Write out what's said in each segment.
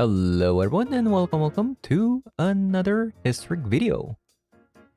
Hello everyone and welcome to another historic video.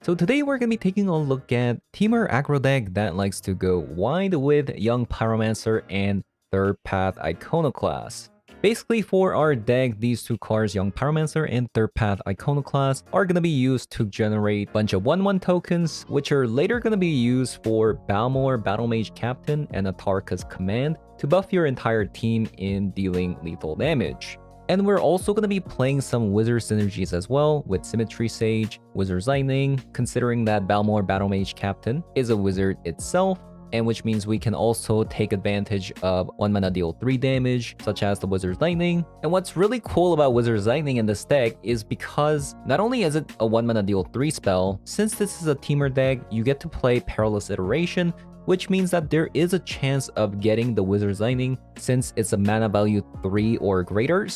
So today we're going to be taking a look at Temur aggro deck that likes to go wide with Young Pyromancer and Third Path Iconoclast. Basically for our deck, these two cards, Young Pyromancer and Third Path Iconoclast, are going to be used to generate a bunch of 1/1 tokens, which are later going to be used for Balmor, Battle Mage Captain, and Atarka's Command to buff your entire team in dealing lethal damage. And we're also going to be playing some Wizard synergies as well with Symmetry Sage, Wizard's Lightning, considering that Balmor Battle Mage Captain is a wizard itself, and which means we can also take advantage of 1 mana deal 3 damage, such as the Wizard's Lightning. And what's really cool about Wizard's Lightning in this deck is because not only is it a 1 mana deal 3 spell, since this is a Temur deck, you get to play Perilous Iteration, which means that there is a chance of getting the Wizard's Lightning since it's a mana value 3 or greater.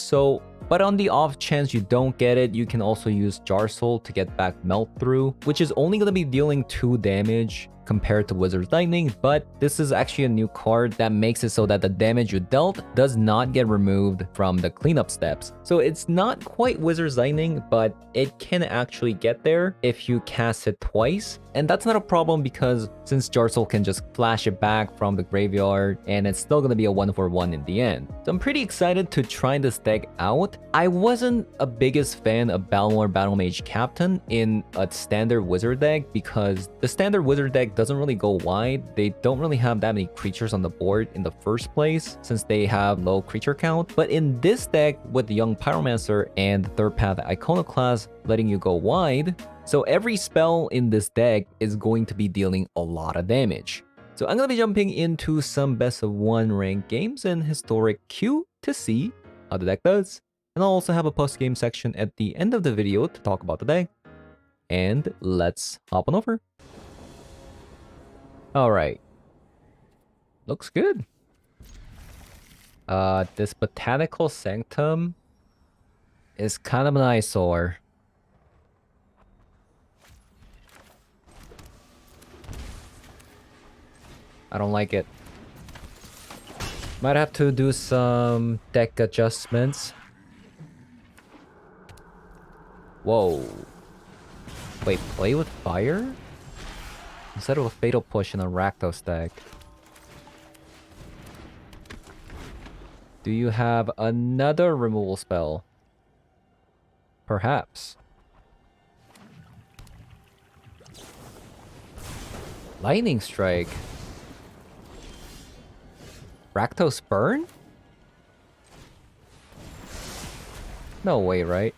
But on the off chance you don't get it, you can also use Jar Soul to get back Melt Through, which is only going to be dealing 2 damage compared to Wizard's Lightning, but this is actually a new card that makes it so that the damage you dealt does not get removed from the cleanup steps. So it's not quite Wizard's Lightning, but it can actually get there if you cast it twice. And that's not a problem because since Jar Soul can just flash it back from the graveyard and it's still going to be a 1/1 in the end. So I'm pretty excited to try this deck out. I wasn't a biggest fan of Balmor Battle Mage Captain in a standard wizard deck because the standard wizard deck doesn't really go wide. They don't really have that many creatures on the board in the first place since they have low creature count. But in this deck with the Young Pyromancer and Third Path Iconoclast letting you go wide, so every spell in this deck is going to be dealing a lot of damage. So I'm going to be jumping into some best of 1 ranked games and historic queue to see how the deck does. And I'll also have a post-game section at the end of the video to talk about the deck. And let's hop on over. Alright. Looks good. This Botanical Sanctum is kind of an eyesore. I don't like it. Might have to do some deck adjustments. Whoa. Wait, play with fire? Instead of a Fatal Push in a Rakdos deck. Do you have another removal spell? Perhaps. Lightning Strike. Rakdos Burn? No way, right?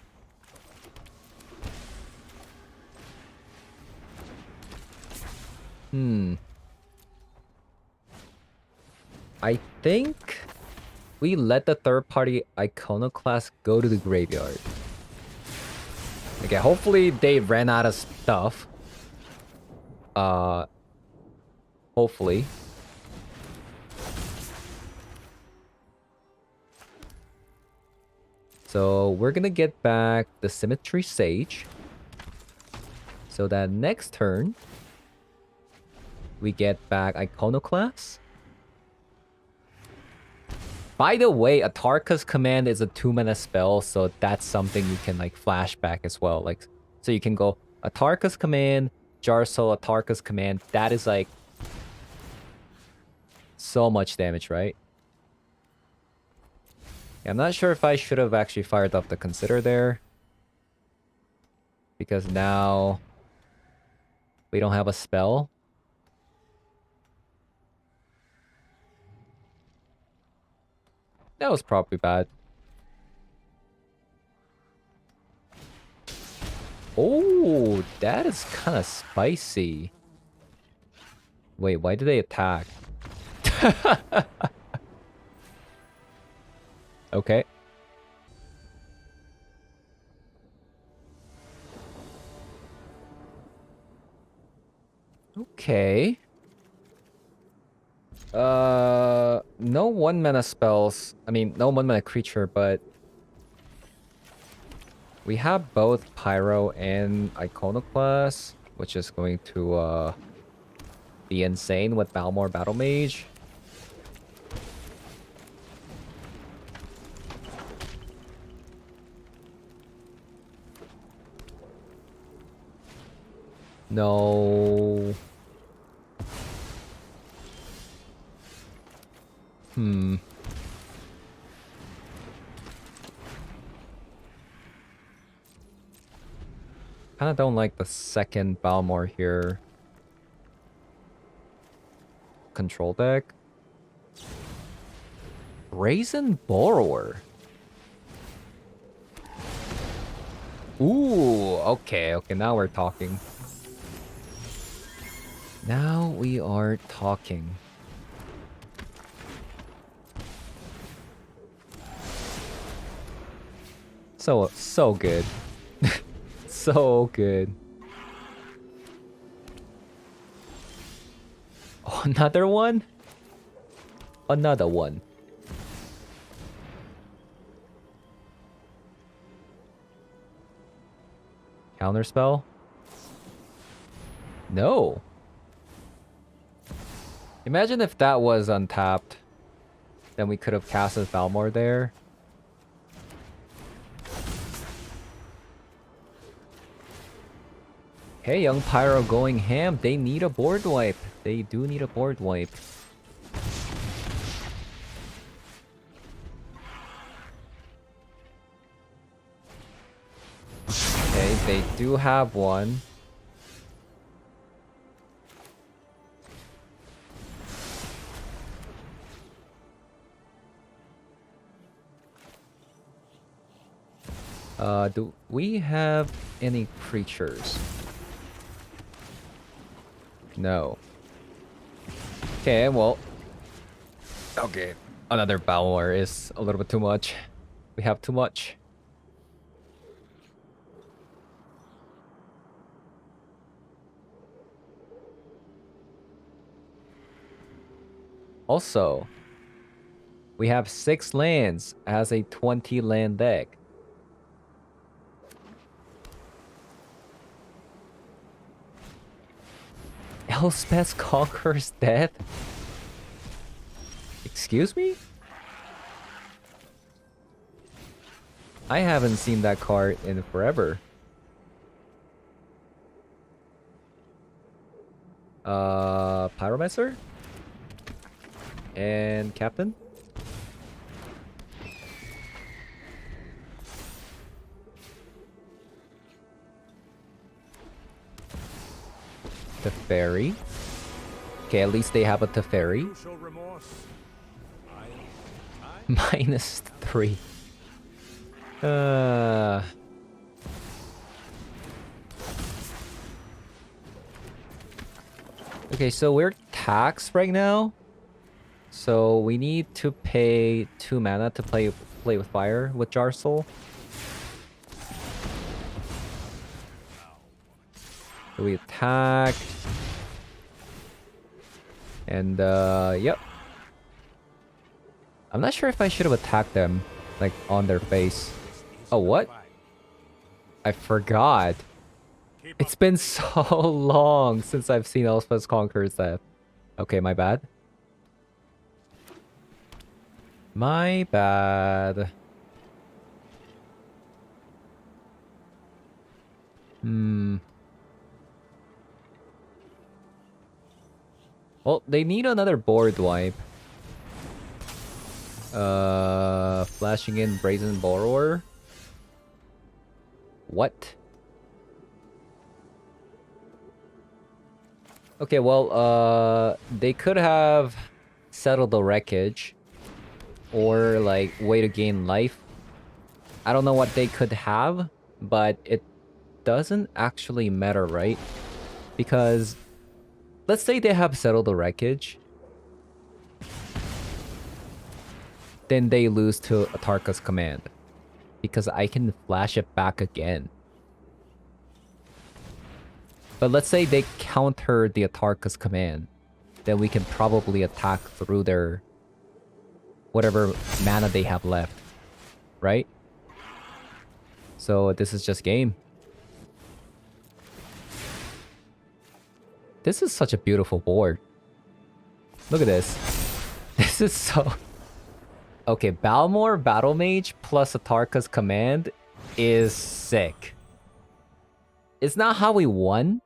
I think we let the third-party Iconoclast go to the graveyard. Okay, hopefully they ran out of stuff. Hopefully. So we're gonna get back the Symmetry Sage. So that next turn, we get back Iconoclast. By the way, Atarka's Command is a 2 mana spell, so that's something you can like flash back as well. Like, so you can go Atarka's Command, Jar Soul, Atarka's Command. That is like so much damage, right? Yeah, I'm not sure if I should have actually fired up the Consider there, because now we don't have a spell. That was probably bad. Oh, that is kind of spicy. Wait, why did they attack? Okay. Okay. No 1 mana spells. I mean, no 1 mana creature, but we have both Pyro and Iconoclast, which is going to be insane with Balmor Battle Mage. No. Hmm. Kinda don't like the second Balmor here. Control deck. Brazen Borrower. Ooh, okay, now we're talking. Now we are talking. So good. So good. Oh, another one? Another one. Counterspell? No. Imagine if that was untapped. Then we could have casted Balmor there. Hey, Young Pyro going ham. They need a board wipe. They do need a board wipe. Okay, they do have one. Do we have any creatures? No. Okay, well. Okay, another Balmor is a little bit too much. We have too much. Also, we have 6 lands as a 20 land deck. Elspeth Conqueror's Death? Excuse me? I haven't seen that card in forever. Pyromancer? And Captain? Teferi. Okay, at least they have a Teferi. -3. Okay, so we're taxed right now. So we need to pay 2 mana to play with fire with Jar Soul. So we attack. And yep. I'm not sure if I should have attacked them, like, on their face. Oh, what? I forgot. It's been so long since I've seen Elspeth Conqueror's Death. Okay, my bad. My bad. Well, they need another board wipe. Flashing in Brazen Borrower. What? Okay, well, they could have settled the wreckage. Or, like, way to gain life. I don't know what they could have, but it doesn't actually matter, right? Because, let's say they have settled the wreckage. Then they lose to Atarka's command. Because I can flash it back again. But let's say they counter the Atarka's command. Then we can probably attack through their whatever mana they have left. Right? So this is just game. This is such a beautiful board. Look at this. This is so... Okay, Balmor Battle Mage plus Atarka's command is sick. It's not how we won,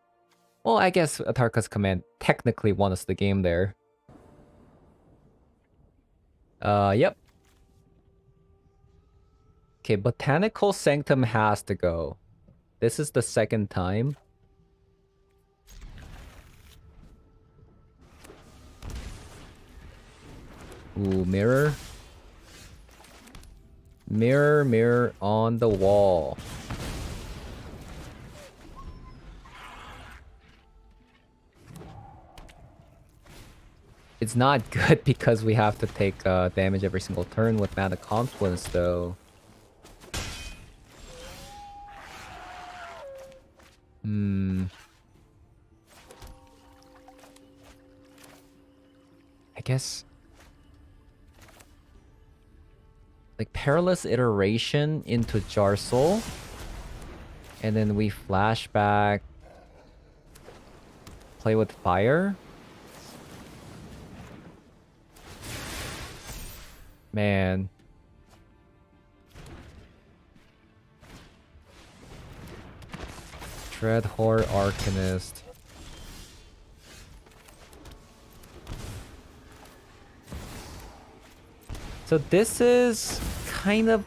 Well, I guess Atarka's command technically won us the game there. Yep. Okay, Botanical Sanctum has to go. This is the second time. Ooh, mirror. Mirror, mirror on the wall. It's not good because we have to take damage every single turn with Mana Confluence, though. I guess... like, Perilous Iteration into Jar Soul. And then we flashback... play with fire. Man. Dreadhorde Arcanist. So this is kind of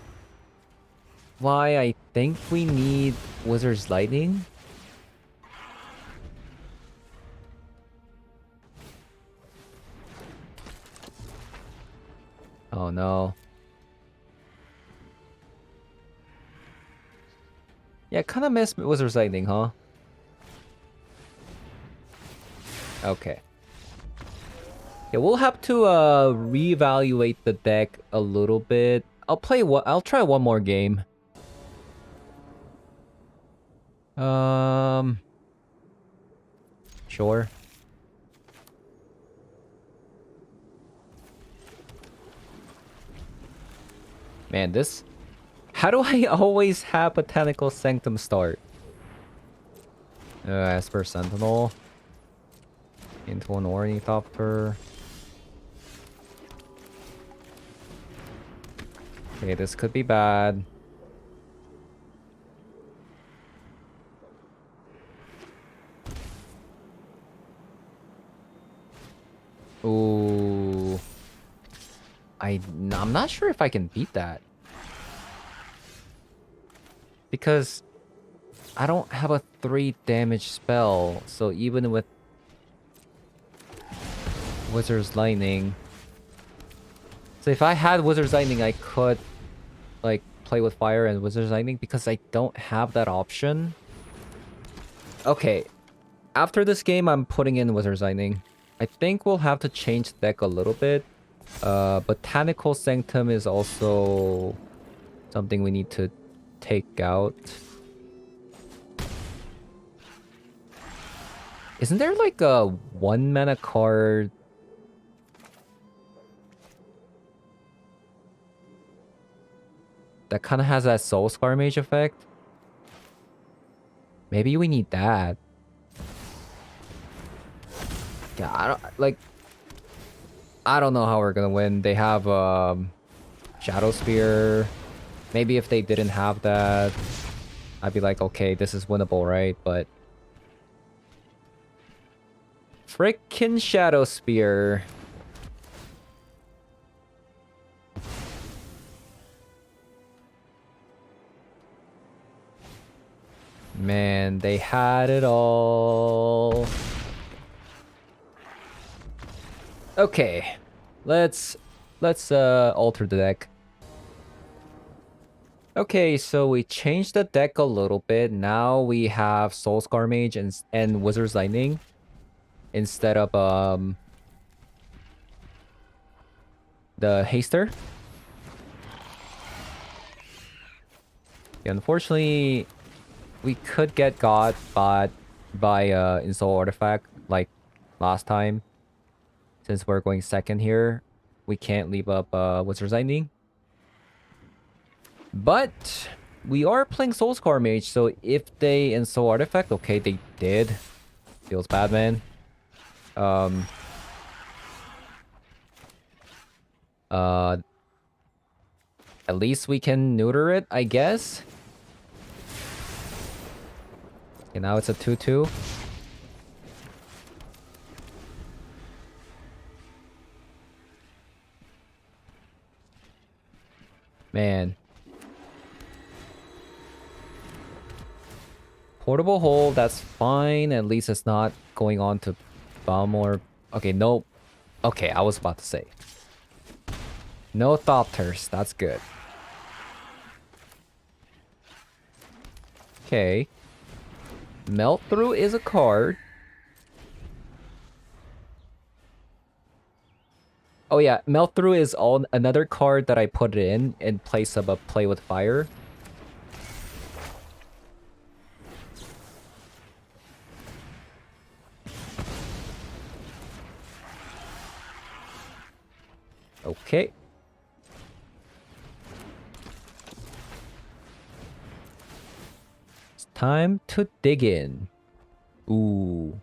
why I think we need Wizard's Lightning. Oh no. Yeah, kind of miss Wizard's Lightning, huh? Okay. Yeah, we'll have to reevaluate the deck a little bit. I'll try one more game. Sure. Man, this... how do I always have Botanical Sanctum start? Esper Sentinel. Into an Ornithopter. Okay, this could be bad. Ooh. I'm not sure if I can beat that. Because I don't have a 3 damage spell, so even with Wizard's Lightning... so if I had Wizard's Lightning, I could, like, play with fire and Wizard's Lightning, because I don't have that option. Okay, after this game, I'm putting in Wizard's Lightning. I think we'll have to change the deck a little bit. Botanical Sanctum is also something we need to take out. Isn't there like a 1 mana card that kind of has that Soul Scar Mage effect? Maybe we need that. Yeah, I don't know how we're gonna win. They have Shadow Spear. Maybe if they didn't have that, I'd be like, okay, this is winnable, right? But frickin' Shadow Spear. Man, they had it all. Okay, let's alter the deck. Okay, so we changed the deck a little bit. Now we have Soul Scar Mage and Wizard's Lightning instead of the Haster. Yeah, unfortunately, we could get got by Install Artifact like last time. Since we're going second here, we can't leave up Wizard's Lightning. But we are playing Soulscar Mage, so if they install Artifact, okay, they did. Feels bad, man. At least we can neuter it, I guess. Okay, now it's a 2-2. Man. Portable hole, that's fine. At least it's not going on to Balmor. Okay, no. Okay, I was about to say. No Thopters, that's good. Okay. Melt Through is a card. Oh yeah, Melt Through is another card that I put in place of a Play with Fire. Okay. It's time to dig in. Ooh.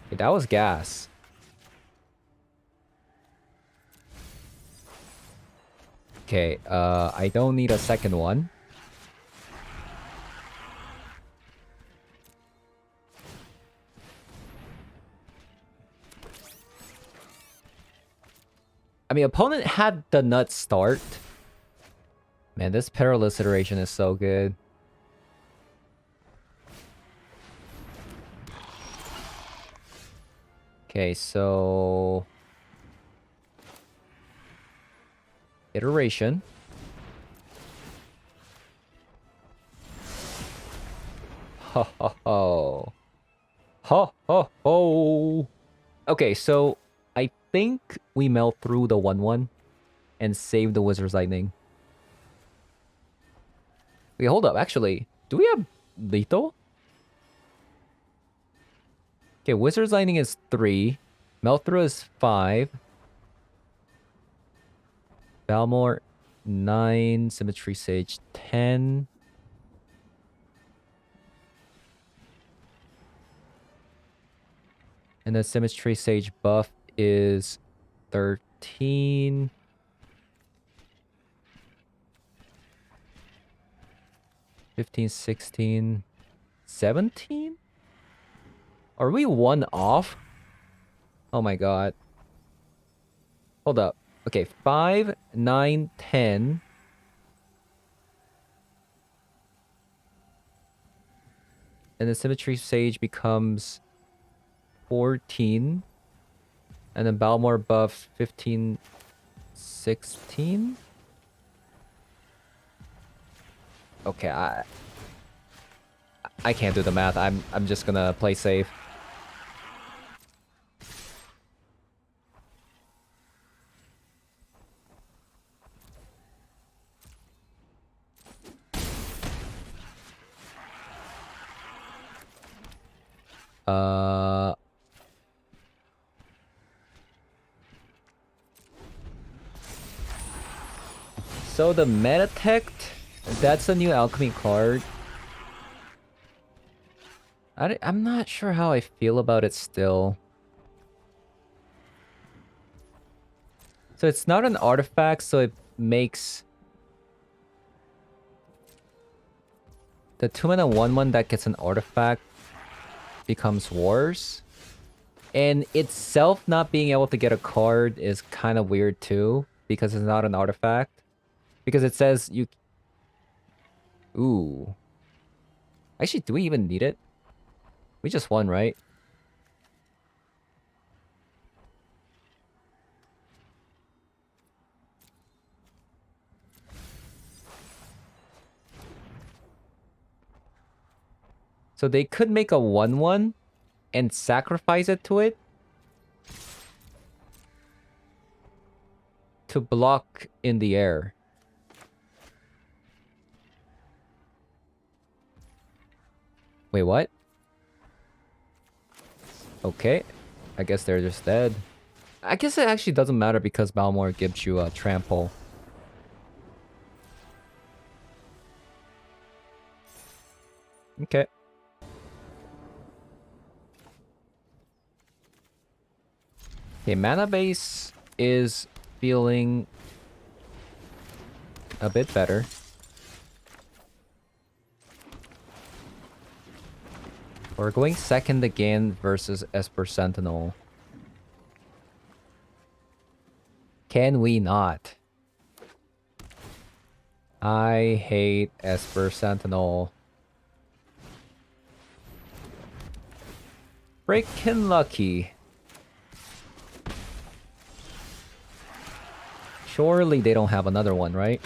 Okay, that was gas. Okay, I don't need a second one. I mean, opponent had the nut start. Man, this Perilous iteration is so good. Okay, so... Iteration. Ho ho ho. Ho ho ho. Okay, so I think we melt through the 1/1 and save the Wizard's Lightning. Wait, hold up. Actually, do we have lethal? Okay, Wizard's Lightning is 3. Melt through is 5. Balmor 9. Symmetry Sage 10. And the Symmetry Sage buff is 13. $15, 16, 17? Are we 1 off? Oh my god. Hold up. Okay, 5, 9, 10. And the Symmetry Sage becomes 14. And then Balmor buff 15, 16. Okay, I can't do the math. I'm just gonna play safe. So the Metatect, that's a new alchemy card. I'm not sure how I feel about it still. So it's not an artifact, so it makes the 2-mana 1/1 that gets an artifact becomes worse. And itself not being able to get a card is kind of weird too, because it's not an artifact. Because it says you... Ooh. Actually, do we even need it? We just won, right? So they could make a 1/1 and sacrifice it to it to block in the air. Wait, what? Okay. I guess they're just dead. I guess it actually doesn't matter because Balmor gives you a trample. Okay. Okay, mana base is feeling a bit better. We're going second again versus Esper Sentinel. Can we not? I hate Esper Sentinel. Freaking lucky. Surely they don't have another one, right?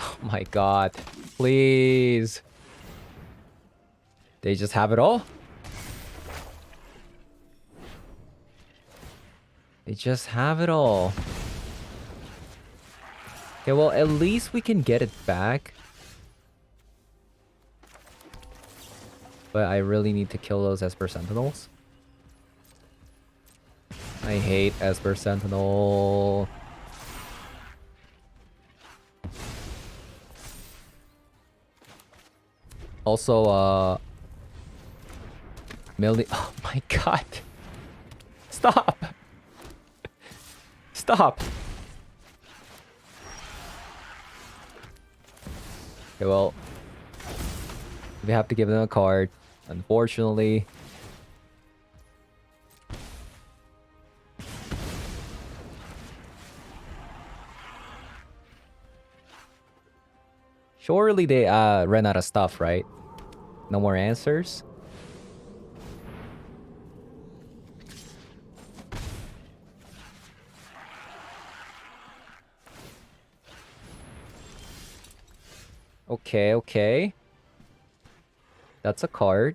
Oh my god. Please. They just have it all? They just have it all. Okay, well, at least we can get it back. But I really need to kill those Esper Sentinels. I hate Esper Sentinel. Also, oh my god. Stop! Stop! Okay, well, we have to give them a card, unfortunately. Surely they ran out of stuff, right? No more answers? Okay, okay. That's a card.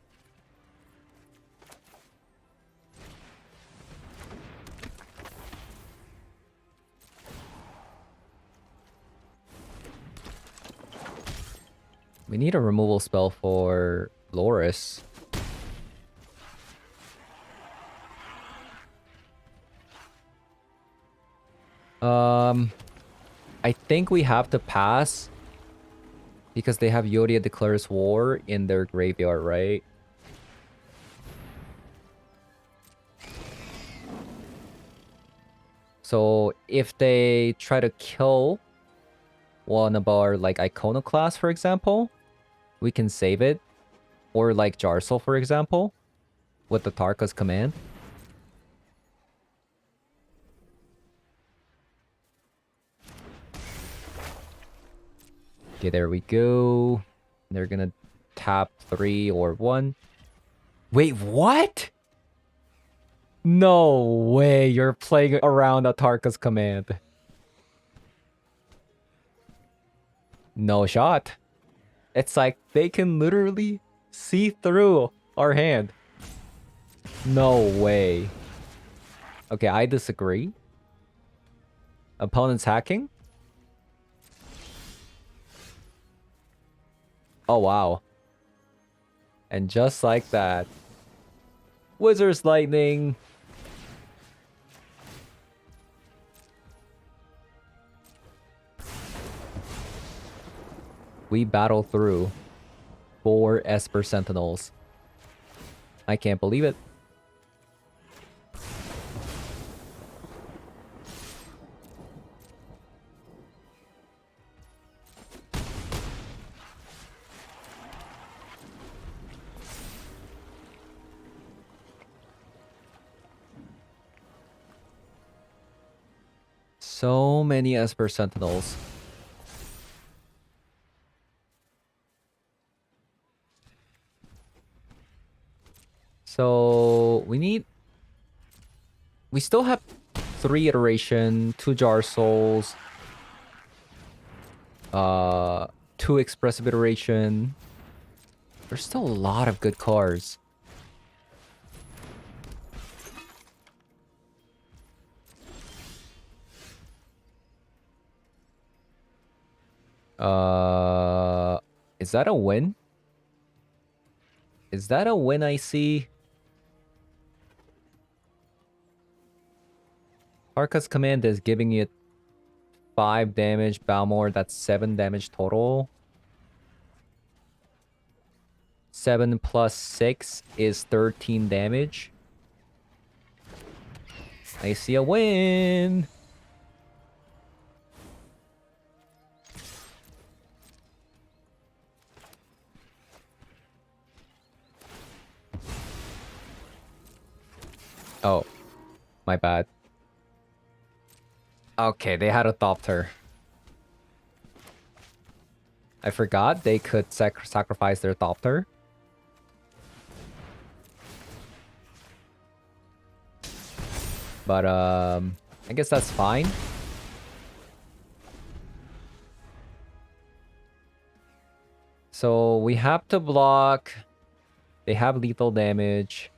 We need a removal spell for Loris. I think we have to pass because they have Yodia Declares War in their graveyard, right? So if they try to kill one of our like Iconoclast, for example, we can save it. Or like Jarsel, for example, with the Atarka's command. Okay, there we go. They're gonna tap 3 or 1. Wait, what? No way you're playing around Atarka's command. No shot. It's like they can literally see through our hand. No way. Okay, I disagree. Opponent's hacking? Oh, wow. And just like that. Wizard's Lightning. We battle through 4 Esper Sentinels. I can't believe it. So many Esper Sentinels. So we still have 3 iteration, 2 Jar Souls, 2 Expressive iteration. There's still a lot of good cards. Is that a win? Is that a win I see? Arca's command is giving it 5 damage. Balmor, that's 7 damage total. 7 plus 6 is 13 damage. I see a win. Oh, my bad. Okay, they had a Thopter. I forgot they could sacrifice their Thopter. But, I guess that's fine. So, we have to block. They have lethal damage.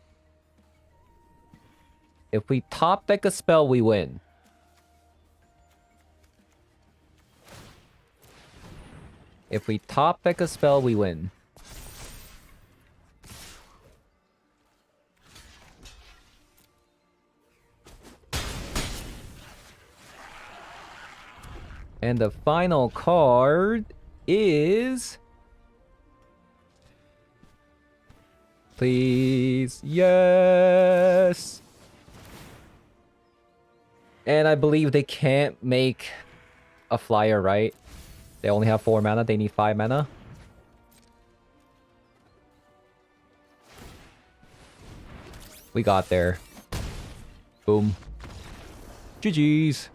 If we top deck a spell, we win. If we top deck a spell, we win. And the final card is... Please. Yes. And I believe they can't make a flyer, right? They only have 4 mana. They need 5 mana. We got there. Boom. GG's.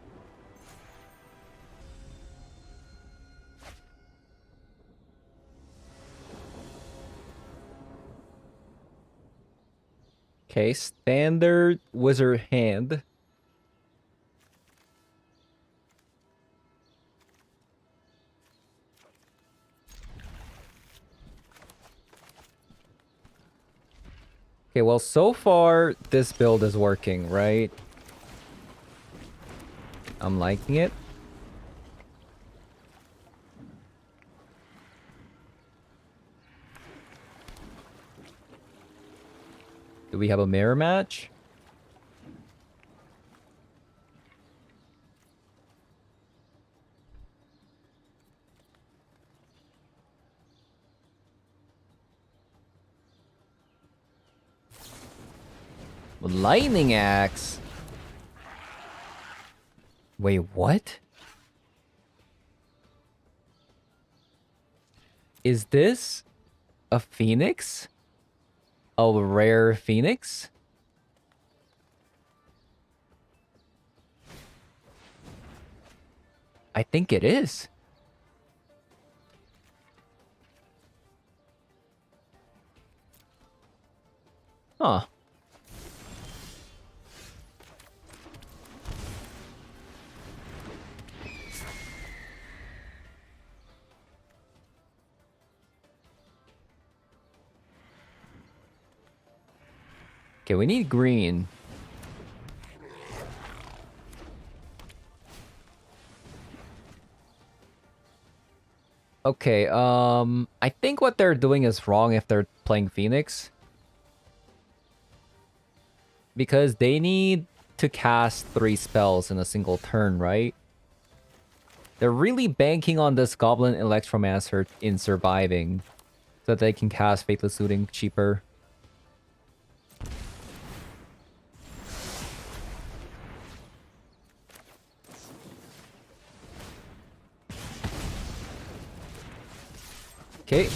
Okay, standard wizard hand. Okay, well, so far, this build is working, right? I'm liking it. Do we have a mirror match? Lightning Axe? Wait, what? Is this a Phoenix? A rare Phoenix? I think it is. Huh. Okay, we need green. Okay, I think what they're doing is wrong if they're playing Phoenix. Because they need to cast 3 spells in a single turn, right? They're really banking on this Goblin Electromancer in surviving. So that they can cast Faithless Looting cheaper. Okay.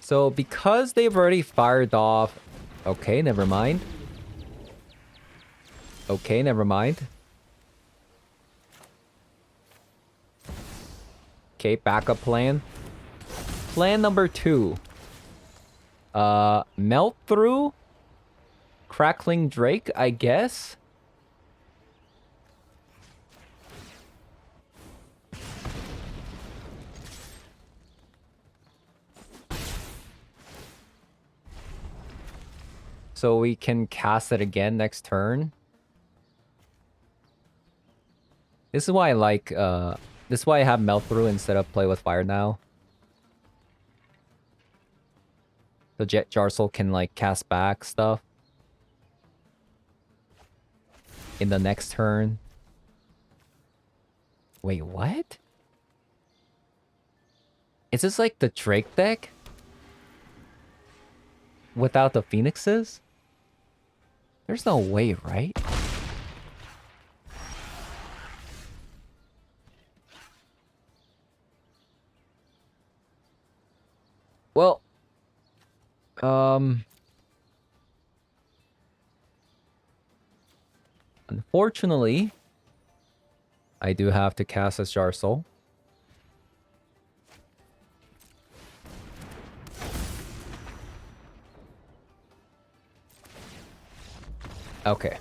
So because they've already fired off... Okay, never mind. Okay, never mind. Okay, backup plan. Plan number 2. Melt through? Crackling Drake, I guess? So we can cast it again next turn. This is why I like, this is why I have Melt Through instead of Play with Fire now. So Jarsol can, like, cast back stuff. In the next turn. Wait, what? Is this like the Drake deck? Without the Phoenixes? There's no way, right? Well... Unfortunately, I do have to cast as Jarsoul. Okay.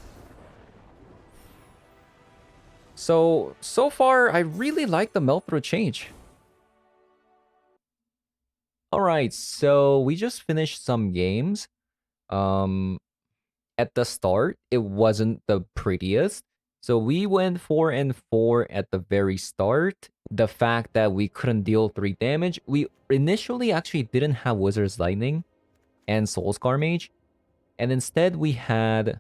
So far, I really like the melt-through change. Alright, so we just finished some games. At the start, it wasn't the prettiest. So we went 4-4 at the very start. The fact that we couldn't deal 3 damage, we initially actually didn't have Wizard's Lightning and Soulscar Mage. And instead we had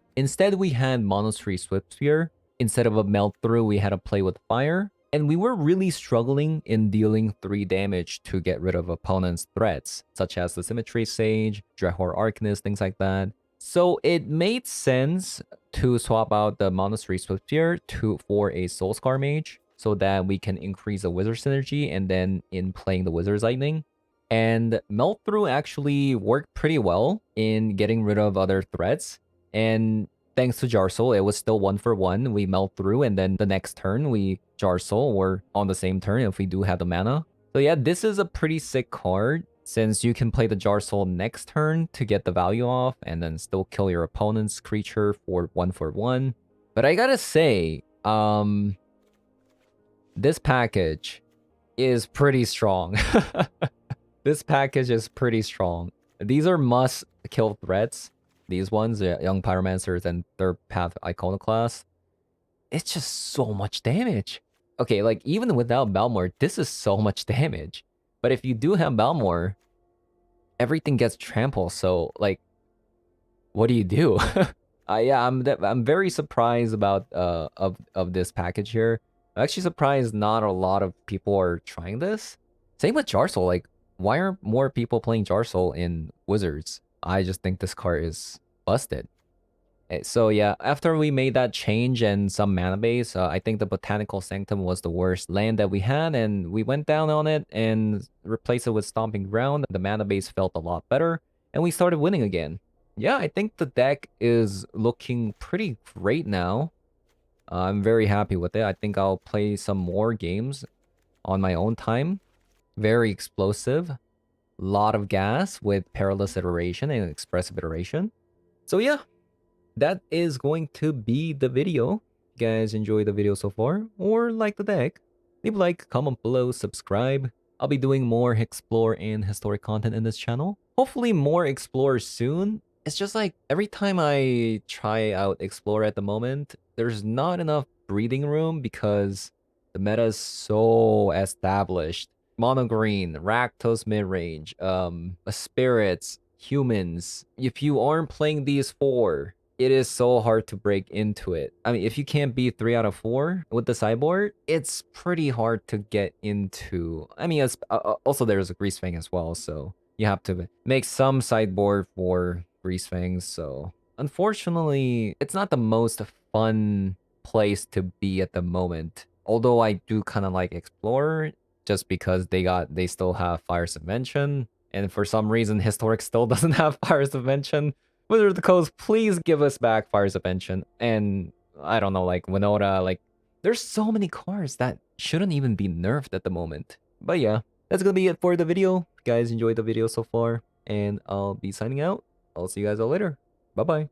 Monastery Swift Spear. Instead of a melt through, we had to play with fire. And we were really struggling in dealing 3 damage to get rid of opponents' threats, such as the Symmetry Sage, Drehor Arcanist, things like that. So it made sense to swap out the Monastery Swift Spear for a Soulscar Mage, so that we can increase the Wizard synergy and then in playing the Wizard's Lightning. And Melt Through actually worked pretty well in getting rid of other threats. And thanks to Jarsoul, it was still 1-for-1. We Melt Through, and then the next turn, we Jarsoul, or on the same turn if we do have the mana. So yeah, this is a pretty sick card, since you can play the Jarsoul next turn to get the value off, and then still kill your opponent's creature for 1-for-1. But I gotta say, this package is pretty strong. This package is pretty strong. These are must-kill threats. These ones, Young Pyromancers and Third Path Iconoclast. It's just so much damage. Okay, like, even without Balmor, this is so much damage. But if you do have Balmor, everything gets trampled, so, like, what do you do? Yeah, I'm very surprised about of this package here. I'm actually surprised not a lot of people are trying this. Same with Jarsoul, like, why aren't more people playing Jarsoul in Wizards? I just think this card is busted. So yeah, after we made that change and some mana base, I think the Botanical Sanctum was the worst land that we had, and we went down on it and replaced it with Stomping Ground. The mana base felt a lot better, and we started winning again. Yeah, I think the deck is looking pretty great now. I'm very happy with it. I think I'll play some more games on my own time. Very explosive. Lot of gas with Perilous Iteration and Expressive Iteration. So yeah, that is going to be the video. If you guys enjoyed the video so far, or like the deck, leave a like, comment below, subscribe. I'll be doing more Explore and Historic content in this channel. Hopefully more Explore soon. It's just like, every time I try out Explore at the moment, there's not enough breathing room because the meta is so established. Mono green, Rakdos mid-range, spirits, humans. If you aren't playing these 4, it is so hard to break into it. I mean, if you can't beat 3 out of 4 with the sideboard, it's pretty hard to get into. I mean, also there's a Greasefang as well, so you have to make some sideboard for Greasefangs. So unfortunately, it's not the most fun place to be at the moment. Although I do kind of like Explorer, just because they still have Fire Subvention, and for some reason Historic still doesn't have Fire Subvention. Wizard of the Coast, please give us back Fire Subvention. And I don't know, like Winota, like there's so many cards that shouldn't even be nerfed at the moment. But yeah, that's gonna be it for the video. If you guys enjoyed the video so far, and I'll be signing out. I'll see you guys all later. Bye bye.